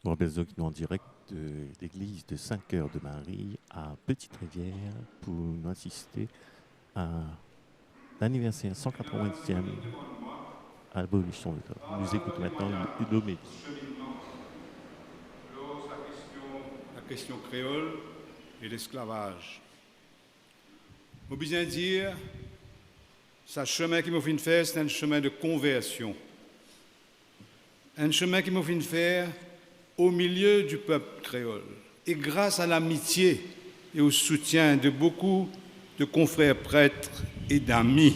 Je me rappelle qui nous en direct de l'église de Saint-Cœur-de-Marie à Petite-Rivière pour nous assister à l'anniversaire 180e à l'abolition de l'esclavage. Nous écoutons maintenant l'homélie. La question créole et l'esclavage. Je veux bien dire, ce chemin qui m'a fait faire, c'est un chemin de conversion. Un chemin qui m'a fait faire au milieu du peuple créole. Et grâce à l'amitié et au soutien de beaucoup de confrères prêtres et d'amis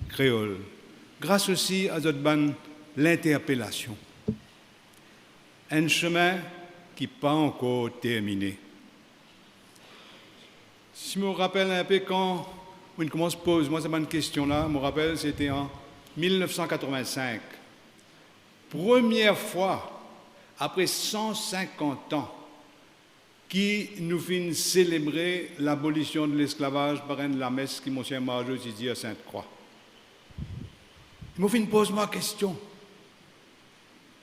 créoles. Grâce aussi à l'interpellation. Un chemin qui n'est pas encore terminé. Si je me rappelle un peu quand on commence à poser, moi, cette question-là, je me rappelle, c'était en 1985. Première fois, après 150 ans, qui nous finit célébrer l'abolition de l'esclavage par la messe qui Monsieur Margeau dit à Sainte-Croix. Il m'a fait poser ma question.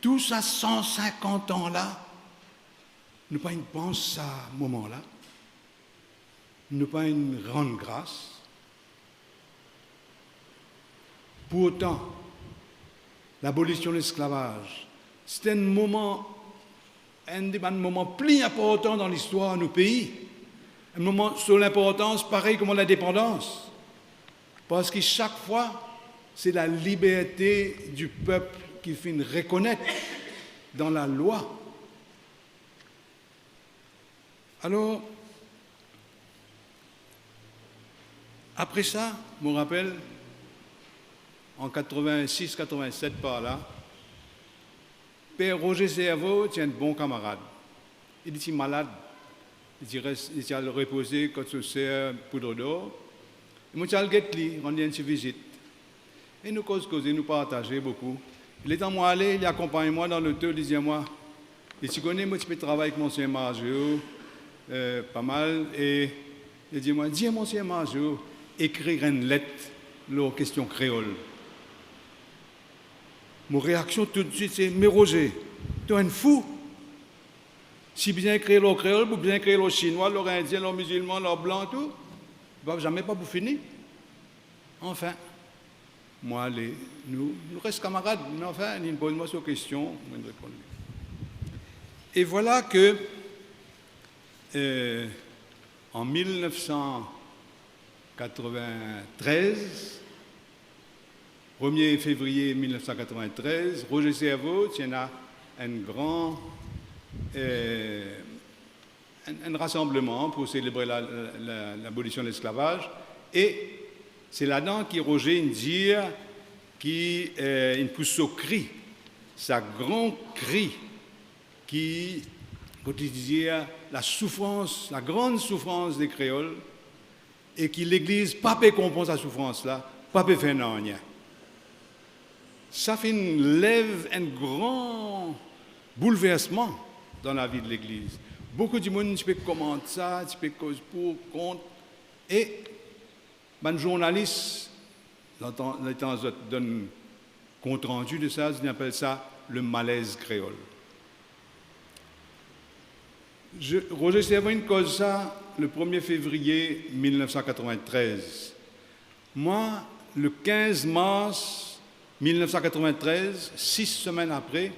Tout ça 150 ans-là, nous pas une pense à ce moment-là, nous pas une rendre grâce. Pour autant, l'abolition de l'esclavage, c'est un des moments plus importants dans l'histoire de nos pays. Un moment sur l'importance, pareil comme l'indépendance. Parce que chaque fois, c'est la liberté du peuple qui fait reconnaître dans la loi. Alors, après ça, je me rappelle, en 86-87 par là, Père Roger Cerveau tient un bon camarade. Il était malade. Il a reposé quand il s'est poudre d'or. Et moi, j'ai le rendre une visite. Et nous causer, nous partager beaucoup. Il est en moi aller, il accompagne moi dans l'auto, il dit à moi, et tu connais, moi, tu peux travailler avec Monsieur Margeau, pas mal. Et il dit à moi, dis à Monsieur Margeau, écrire une lettre, leur question créole. Mon réaction tout de suite, c'est mais Roger, tu es un fou. Si bien écrire le créole, ou bien écrire le chinois, le indien, le musulman, le blanc, tout, il ne va jamais pas vous finir. Enfin, moi, nous restons camarades, mais enfin, il pose moi cette question, je vais répondre. Et voilà que, en 1993, 1er février 1993, Roger Cerveau tient un grand un rassemblement pour célébrer l'abolition de l'esclavage. Et c'est là-dedans que Roger dit qu'il pousse au cri, sa grand cri, qui, quand il disait la souffrance, la grande souffrance des créoles, et que l'Église pas peut comprendre sa souffrance-là, pas peut faire rien. Ça fait lève un grand bouleversement dans la vie de l'Église. Beaucoup de monde tu peux commenter ça, tu peux cause pour, contre. Et un journaliste, le temps donne compte rendu de ça, on appelle ça le malaise créole. Roger Cerveau cause ça le 1er février 1993. Moi, le 15 mars 1993, 6 semaines après,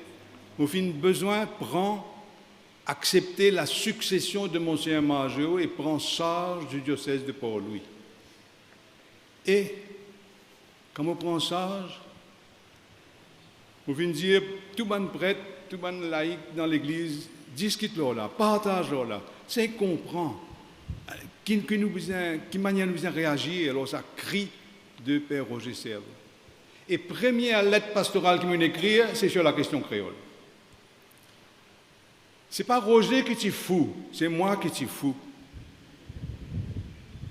mon fin besoin prend accepter la succession de Monseigneur Margeau et prend charge du diocèse de Port-Louis. Et, quand on prend charge, on vient dire, tout le monde prêtre, tout le monde laïc dans l'église, discute-leur là, partage-leur là, c'est comprend, qui manière nous réagir, alors ça crie de Père Roger Cerveau. Et première lettre pastorale qu'il m'a écrite, c'est sur la question créole. Ce n'est pas Roger qui t'y fou, c'est moi qui t'y fou.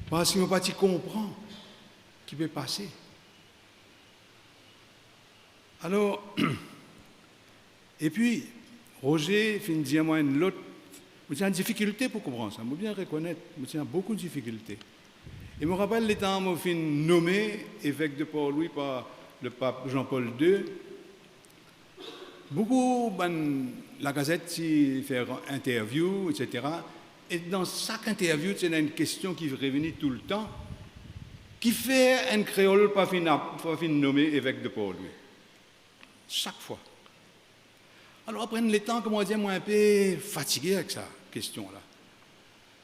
Parce que je ne comprends ce qui peut passer. Alors, et puis, Roger finit dire moi une autre. J'ai une difficulté pour comprendre ça, je bien reconnaître, j'ai beaucoup de difficultés. Et je me rappelle les temps où je suis nommé évêque de Port-Louis par le pape Jean-Paul II. beaucoup, la Gazette fait interview, etc. Et dans chaque interview, il y a une question qui revenait tout le temps. Qui fait un créole pas fin nommé évêque de Port-Louis? Chaque fois. Alors, après le temps, comment dire, moi un peu fatigué avec cette question-là.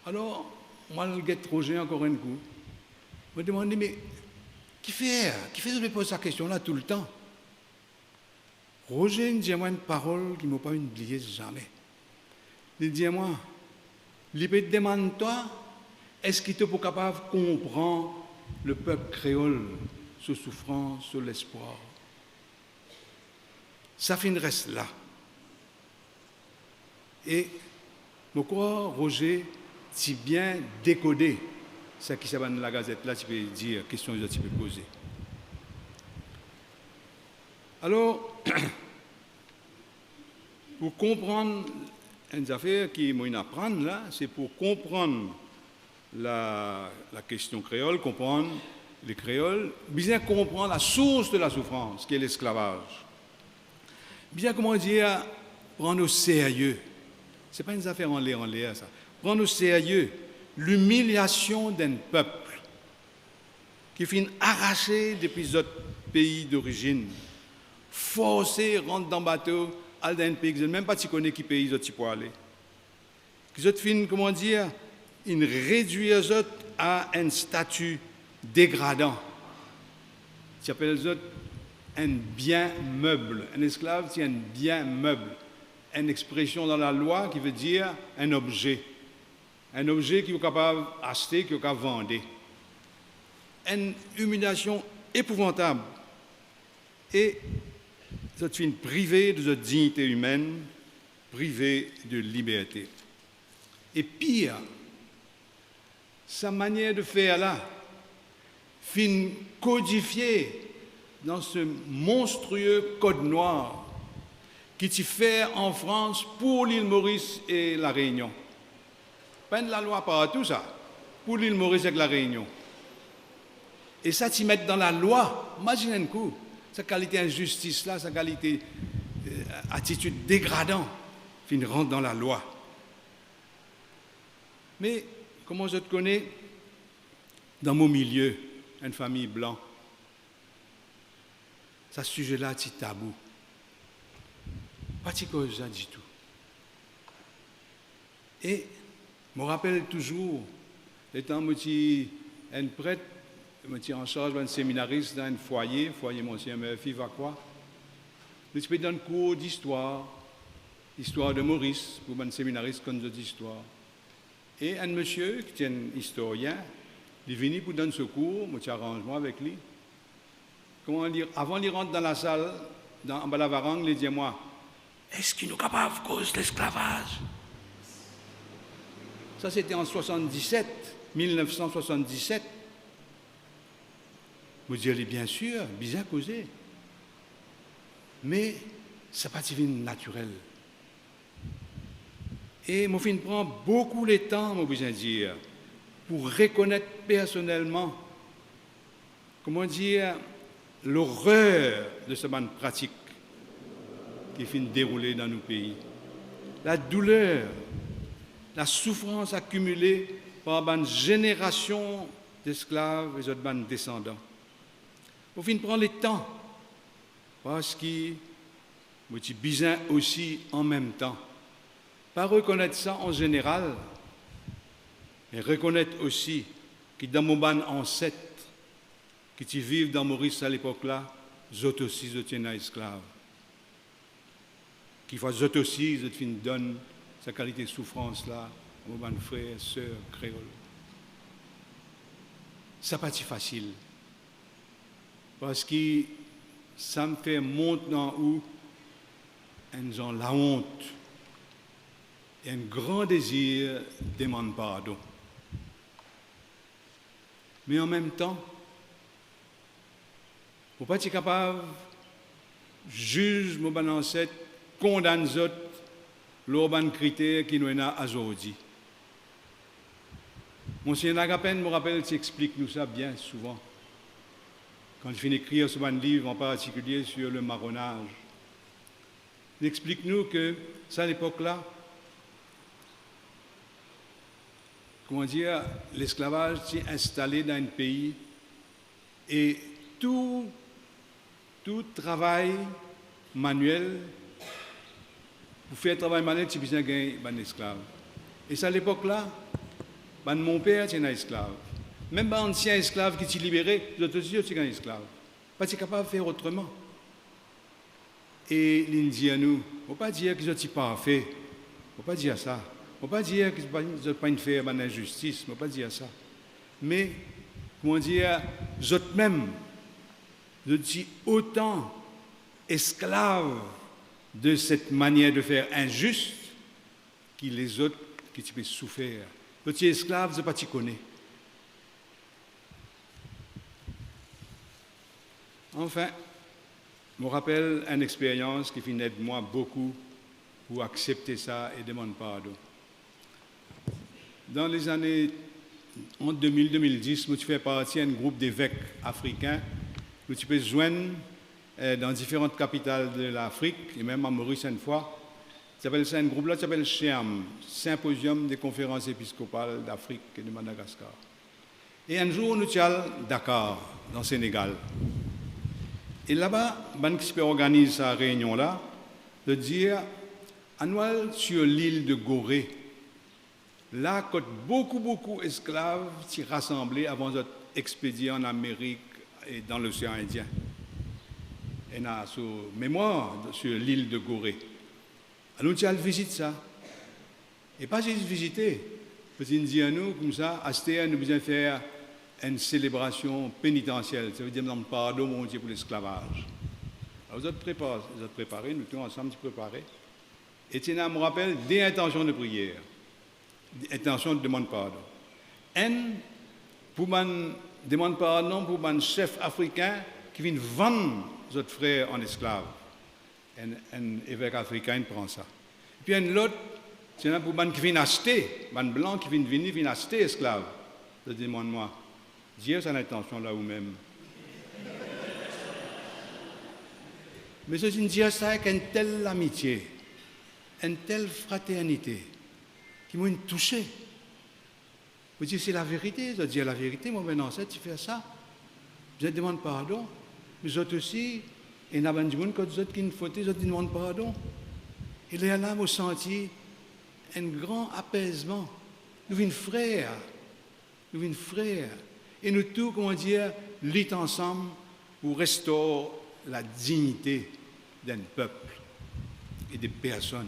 Alors, moi, le guette Roger encore un coup. Je me demande, mais qui fait de me poser cette question-là tout le temps? Roger me dit moi une parole qui ne m'a pas oublié jamais. Il dit moi, il peut te demander toi, est-ce qu'il est capable de comprendre le peuple créole, sous souffrance, sous l'espoir? Ça reste là. Et je crois, Roger, si bien décodé ce qui s'appelle dans la Gazette, là, tu peux dire, question que tu peux poser. Alors, pour comprendre une affaire qui m'a apprendre là, c'est pour comprendre la question créole, comprendre les créoles, bien comprendre la source de la souffrance, qui est l'esclavage. Bien, comment dire, prendre au sérieux. Ce n'est pas une affaire en l'air, ça. Prendre au sérieux l'humiliation d'un peuple qui finit arraché depuis notre pays d'origine, forcé rentre dans le bateau, aller dans un pays, même pas tu connais qui pays tu peux aller. Qui autres finissent, comment dire, ils réduisent à un statut dégradant. Tu appelles les autres un bien meuble. Un esclave, c'est un bien meuble. Une expression dans la loi qui veut dire un objet. Un objet qui est capable d'acheter, qui est capable de vendre. Une humiliation épouvantable. Et vous êtes privé de votre dignité humaine, privé de liberté. Et pire, sa manière de faire là, fin codifiée dans ce monstrueux code noir qui s'y fait en France pour l'île Maurice et la Réunion. Pas de la loi partout, ça, pour l'île Maurice et la Réunion. Et ça, s'y met dans la loi, imaginez un coup, sa qualité injustice là, sa qualité attitude dégradante, fin rentre dans la loi. Mais, comment je te connais, dans mon milieu, une famille blanche, ce sujet-là, c'est tabou. Pas de cause du tout. Et, je me rappelle toujours, étant un prêtre, je suis en charge d'un séminariste dans un foyer Monsieur Murphy Vacqua. Je suis dans un cours d'histoire, histoire de Maurice, pour un séminariste comme d'histoire. Et un monsieur qui est un historien, il est venu pour donner ce cours, je suis arrangement avec lui. Comment dire, avant qu'il rentre dans la salle, en bas de la varangue, il dit à moi, est-ce qu'il est capable de cause de l'esclavage? Ça, c'était en 1977. Je me dis, bien sûr, bien causé. Mais ce n'est pas divine naturel. Et mon film prend beaucoup de temps, moi, besoin de dire, pour reconnaître personnellement, comment dire, l'horreur de ce man pratique qui finit de dérouler dans nos pays. La douleur, la souffrance accumulée par une génération d'esclaves et d'autres descendants. Au fin, prendre le temps, parce que je suis besoin aussi en même temps. Pas reconnaître ça en général, mais reconnaître aussi que dans mon ban ancêtre, qui vivent dans Maurice à l'époque-là, eux aussi, ils étaient esclaves. Qu'il faut eux aussi, ils donnent sa qualité de souffrance-là, à mon frère, sœur, créole. Ça n'est pas si facile. Parce que ça me fait monter dans où la honte et un grand désir demande pardon. Mais en même temps, il ne faut pas être capable de juger mon ancêtre, condamner les autres, leurs critères qui nous ont aujourd'hui. Monsieur Nagapen me rappelle, tu expliques nous ça bien souvent. Quand je finis d'écrire sur un livre, en particulier sur le marronnage, Explique-nous que, ça à l'époque-là, comment dire, l'esclavage s'est installé dans un pays et tout travail manuel, pour faire travail manuel, tu as besoin d'un esclave. Et ça à l'époque-là, mon père était un esclave. Même un ancien esclave qui s'est libéré, les autres aussi étaient un esclave. Pas capable de faire autrement. Et il dit à nous, il ne faut pas dire qu'ils sont parfaits. Il ne faut pas dire ça. Il ne faut pas dire qu'ils n'ont pas une faire une injustice. Il ne faut pas dire ça. Mais, comment dire, vous êtes même, vous êtes autant esclaves de cette manière de faire injuste que les autres qui tu peux souffrir. Vous êtes esclaves, vous ne pas t'y connaître. Enfin, je me rappelle une expérience qui finit de moi beaucoup pour accepter ça et demander pardon. Dans les années en 2000-2010, je fais partie d'un groupe d'évêques africains où tu peux se joindre dans différentes capitales de l'Afrique et même à Maurice une fois. C'est un groupe-là qui s'appelle SHEAM, Symposium des conférences épiscopales d'Afrique et de Madagascar. Et un jour, nous sommes à Dakar, dans le Sénégal. Et là-bas, ban qui organise sa réunion-là, de dire, annuel sur l'île de Gorée, là, quand beaucoup d'esclaves s'y rassemblés avant d'être expédiés en Amérique et dans l'océan Indien. Et on a sur mémoire sur l'île de Gorée. Alors, nous allons visiter ça. Et pas juste visiter, parce qu'il dit à nous, comme ça, à ce nous besoin faire une célébration pénitentielle. Ça veut dire demander pardon, mon Dieu, pour l'esclavage. Alors, vous êtes préparés, nous tous ensemble préparés. Et Tina me rappelle des intentions de prière, des intentions de demande pardon. Un, pour demander pardon pour un chef africain qui vient vendre notre frère en esclave. Un évêque africain prend ça. Puis un autre, c'est pour un qui vient acheter, un blanc qui vient acheter esclave. Je demande-moi, Dieu a l'intention là ou même. Mais je dis ça avec une telle amitié, une telle fraternité, qui m'a touché. Je dis, c'est la vérité. Je dis la vérité, mon ben ancêtre, tu fais ça. Je demande pardon. Mais autres aussi, et n'a pas de monde, quand vous êtes qui une faute, je demande pardon. Et là, j'ai senti un grand apaisement. Nous sommes frères. Nous sommes frères. Et nous tous, comment dire, luttons ensemble pour restaurer la dignité d'un peuple et des personnes.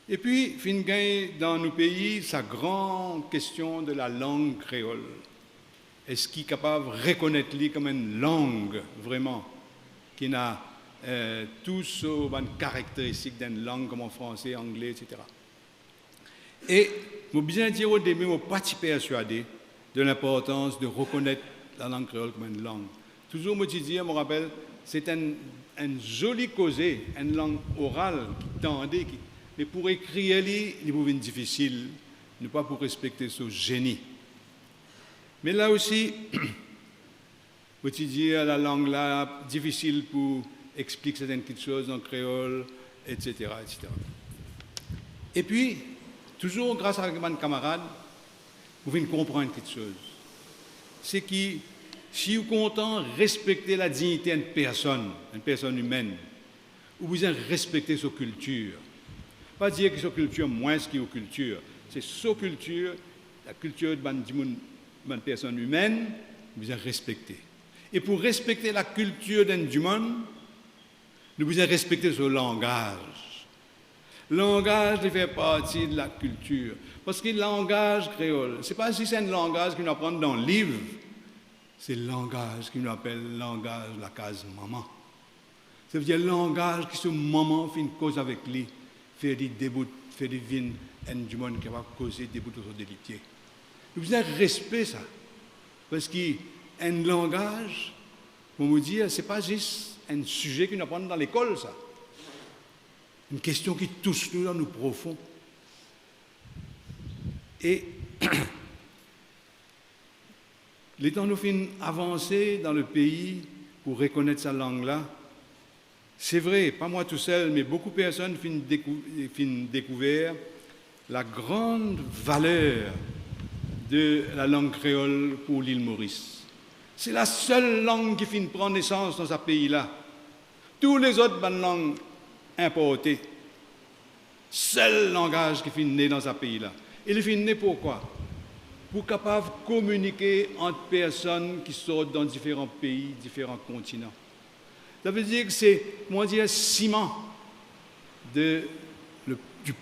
Et puis, fin gagne dans nos pays, sa grande question de la langue créole. Est-ce qu'il est capable de reconnaître lui comme une langue, vraiment, qui a toutes les caractéristiques d'une langue comme en français, anglais, etc. Et je veux bien dire au début, je ne suis pas persuadé de l'importance de reconnaître la langue créole comme une langue. Toujours, je me rappelle, c'est une jolie causée, une langue orale qui tendait, mais pour écrire, il est difficile, ne pas pour respecter ce génie. Mais là aussi, je dire la langue là, difficile pour expliquer certaines petites choses en créole, etc., etc. Et puis, toujours grâce à mes camarades, vous pouvez comprendre quelque chose. C'est que si vous êtes content de respecter la dignité d'une personne humaine, vous devez respecter sa culture. Pas dire que sa culture moins que sa culture. C'est sa culture, la culture d'une personne humaine, vous devez respecter. Et pour respecter la culture d'un monde, nous devons respecter son langage. Le langage fait partie de la culture. Parce que le langage créole, ce n'est pas si c'est un langage qu'on apprend dans le livre, c'est le langage qu'on appelle le langage de la case maman. Ça veut dire le langage que ce maman fait une cause avec lui, fait des débuts, fait des vignes, du monde qui va causer des bouts de pieds. Nous devons respecter ça. Parce qu'un langage, pour me dire, ce n'est pas juste un sujet qu'on apprend dans l'école, ça. Une question qui touche nous dans nos profonds. Et les temps nous finissent avancer dans le pays pour reconnaître sa langue-là, C'est vrai, pas moi tout seul, mais beaucoup de personnes finissent découvert la grande valeur de la langue créole pour l'île Maurice. C'est la seule langue qui finit prendre naissance dans ce pays-là. Tous les autres langues importées. Seul langage qui finit né dans ce pays-là. Et il finit né pourquoi? Pour capable de communiquer entre personnes qui sortent dans différents pays, différents continents. Ça veut dire que c'est, comment dire, ciment du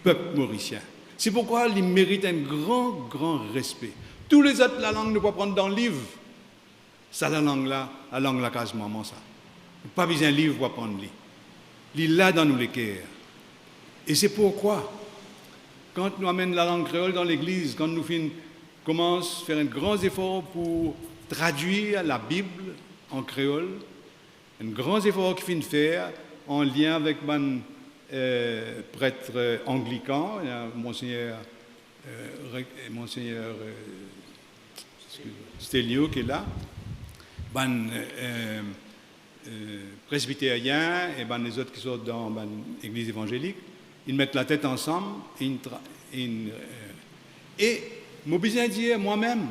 peuple mauricien. C'est pourquoi il mérite un grand, grand respect. Tous les autres, la langue ne peut pas prendre dans le livre. Ça, la langue là, quasiment ça. Pas besoin de livre pour apprendre lui. Il est là dans nous les cœurs. Et c'est pourquoi, quand nous amènons la langue créole dans l'église, quand nous commençons à faire un grand effort pour traduire la Bible en créole, un grand effort qu'il faut faire en lien avec mon prêtre anglican, Monseigneur Stelio qui est là, presbytériens et les autres qui sont dans l'église évangélique, ils mettent la tête ensemble et je besoin dire moi-même,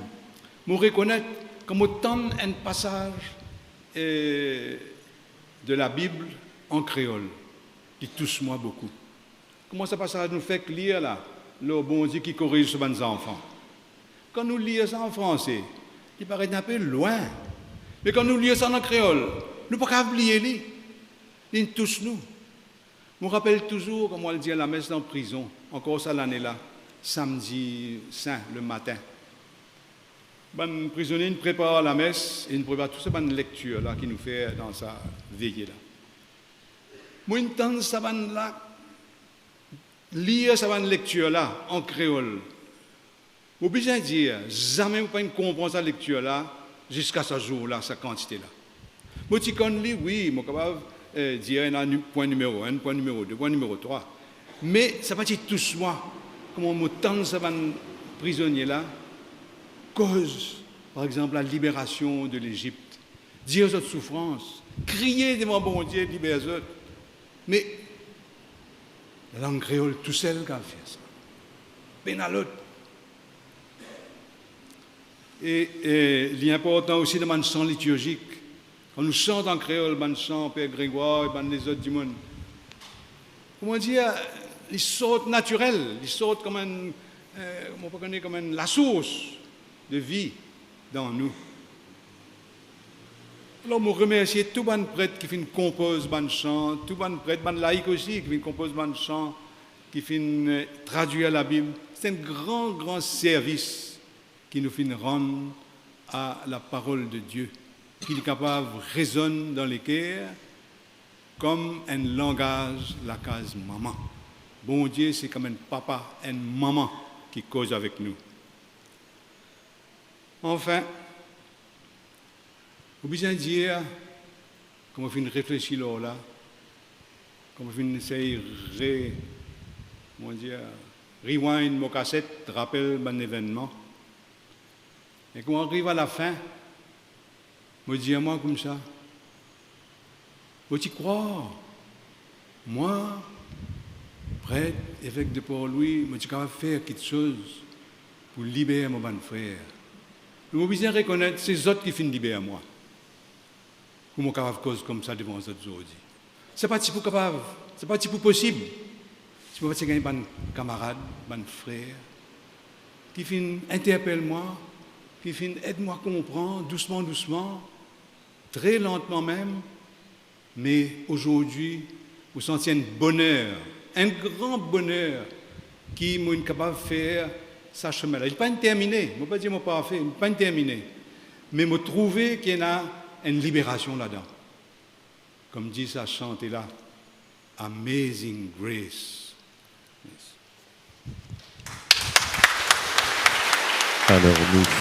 je reconnaître comme autant un passage de la Bible en créole qui touche moi beaucoup. Comment ça passage nous fait lire là, le bon Dieu qui corrige sur nos enfants. Quand nous lisons ça en français, il paraît un peu loin. Mais quand nous lisons ça en créole, nous ne pouvons pas oublier, il nous touche nous. Je me rappelle toujours, comme on le dit à la messe en prison, encore ça l'année-là, samedi saint, le matin. Le prisonnier nous prépare la messe et nous prépare toute cette lecture là qu'il nous fait dans sa veillée-là. Moi, je tente ça là, lire cette lecture-là en créole. Je suis obligé de dire, jamais je ne peux pas comprendre cette lecture-là jusqu'à ce jour-là, cette quantité-là. Moi, je connais, oui, je suis capable de dire un point numéro 1, point numéro 2, point numéro 3. Mais ça va être tout moi. Comment je tente ce prisonnier-là, cause, par exemple, la libération de l'Égypte, dire aux autres souffrances, crier devant bon Dieu, libère les autres. Mais la langue créole, tout seul, qui a fait ça. Ben à l'autre. Et il est important aussi de mon chant liturgique. Quand nous chantons en créole, mon chant, Père Grégoire et les autres du monde. Comment dire, ils sortent naturels, ils sortent comme la source de vie dans nous. Alors, je remercie tous les prêtres qui composent les chants, tous les prêtres, les laïcs aussi qui composent les chants, qui traduire la Bible. C'est un grand, grand service qui nous rend à la parole de Dieu, qui est capable de résonner dans les cœurs comme un langage, la case maman. Bon Dieu, c'est comme un papa, une maman qui cause avec nous. Enfin, je besoin de dire, comme je réfléchir là, comme je essayer de rewind mon cassette, rappelle mon événement. Et quand on arrive à la fin, je dis à moi comme ça, faut-il croire? Moi, prêtre, évêque de Port-Louis, je suis capable de faire quelque chose pour libérer mon bon frère. Je suis besoin de reconnaître ces autres qui finissent libérer moi. Comment capable de cause comme ça devant les autres aujourd'hui? Ce n'est pas si capable, ce n'est pas si possible. C'est pas parce qu'il y a un camarade, un frère, qui interpelle moi, qui aide-moi à comprendre, doucement, doucement, très lentement même, mais aujourd'hui, vous sentez un bonheur, un grand bonheur qui est capable de faire sa chemin. Il n'est pas terminé, je ne vais pas dire que je pas fait, il n'est pas terminé, mais je trouve qu'il y a une libération là-dedans. Comme dit ça chanté là, Amazing Grace. Yes. Alors nous